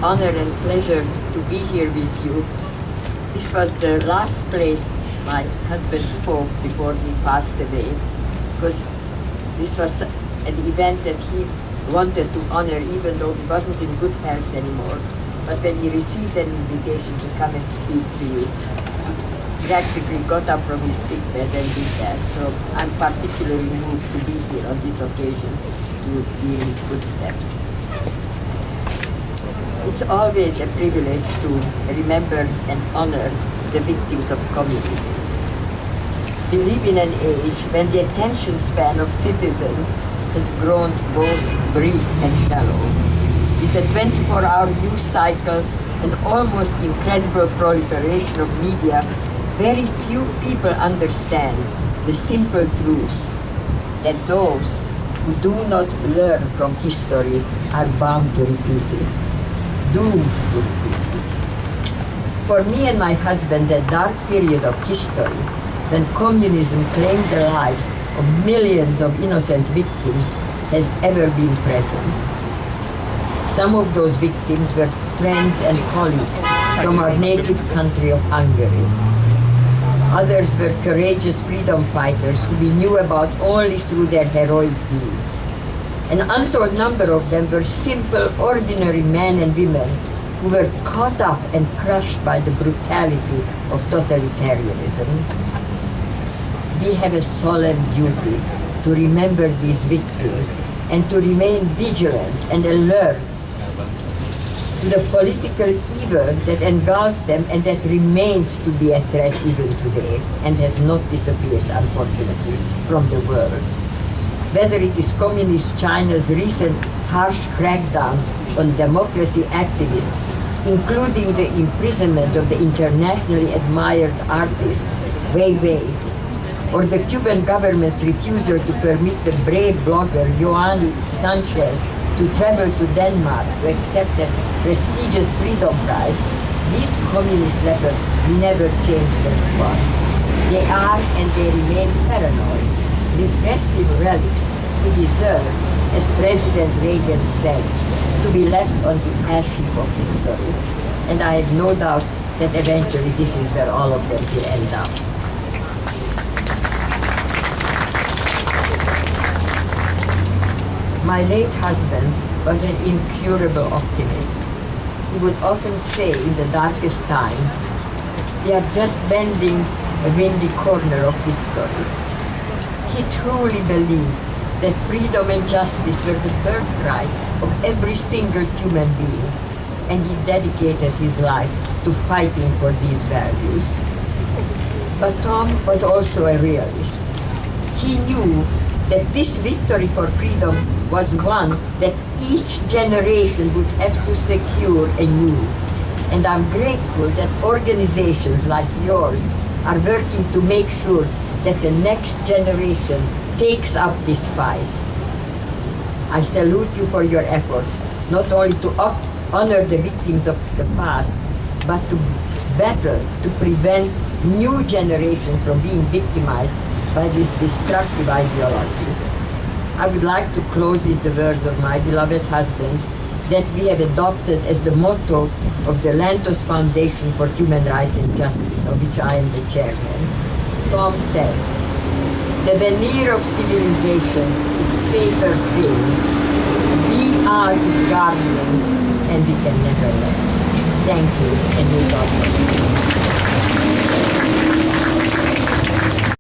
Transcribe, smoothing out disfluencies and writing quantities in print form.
honor and pleasure to be here with you. This was the last place my husband spoke before he passed away, because this was an event that he wanted to honor even though he wasn't in good health anymore. But when he received an invitation to come and speak to you, he practically got up from his sick bed and did that. So I'm particularly moved to be here on this occasion to be in his footsteps. It's always a privilege to remember and honor the victims of communism. We live in an age when the attention span of citizens has grown both brief and shallow. With the 24-hour news cycle and almost incredible proliferation of media, very few people understand the simple truth that those who do not learn from history are bound to repeat it, doomed to repeat it. For me and my husband, that dark period of history when communism claimed the lives of millions of innocent victims has ever been present. Some of those victims were friends and colleagues from our native country of Hungary. Others were courageous freedom fighters who we knew about only through their heroic deeds. An untold number of them were simple, ordinary men and women who were caught up and crushed by the brutality of totalitarianism. We have a solemn duty to remember these victims and to remain vigilant and alert to the political evil that engulfed them and that remains to be a threat even today and has not disappeared, unfortunately, from the world. Whether it is Communist China's recent harsh crackdown on democracy activists, including the imprisonment of the internationally admired artist Wei Wei, or the Cuban government's refusal to permit the brave blogger Joanny Sanchez to travel to Denmark to accept a prestigious Freedom Prize, these communist leaders never change their spots. They are and they remain paranoid, repressive relics who deserve, as President Reagan said, to be left on the ash heap of history. And I have no doubt that eventually this is where all of them will end up. My late husband was an incurable optimist. He would often say in the darkest time, "We are just bending a windy corner of history." He truly believed that freedom and justice were the birthright of every single human being, and he dedicated his life to fighting for these values. But Tom was also a realist. He knew that this victory for freedom was one that each generation would have to secure anew. And I'm grateful that organizations like yours are working to make sure that the next generation takes up this fight. I salute you for your efforts, not only to honor the victims of the past, but to battle to prevent new generations from being victimized by this destructive ideology. I would like to close with the words of my beloved husband that we have adopted as the motto of the Lantos Foundation for Human Rights and Justice, of which I am the chairman. Tom said, "The veneer of civilization is paper thin. We are its guardians and we can never rest." Thank you, and may God bless you.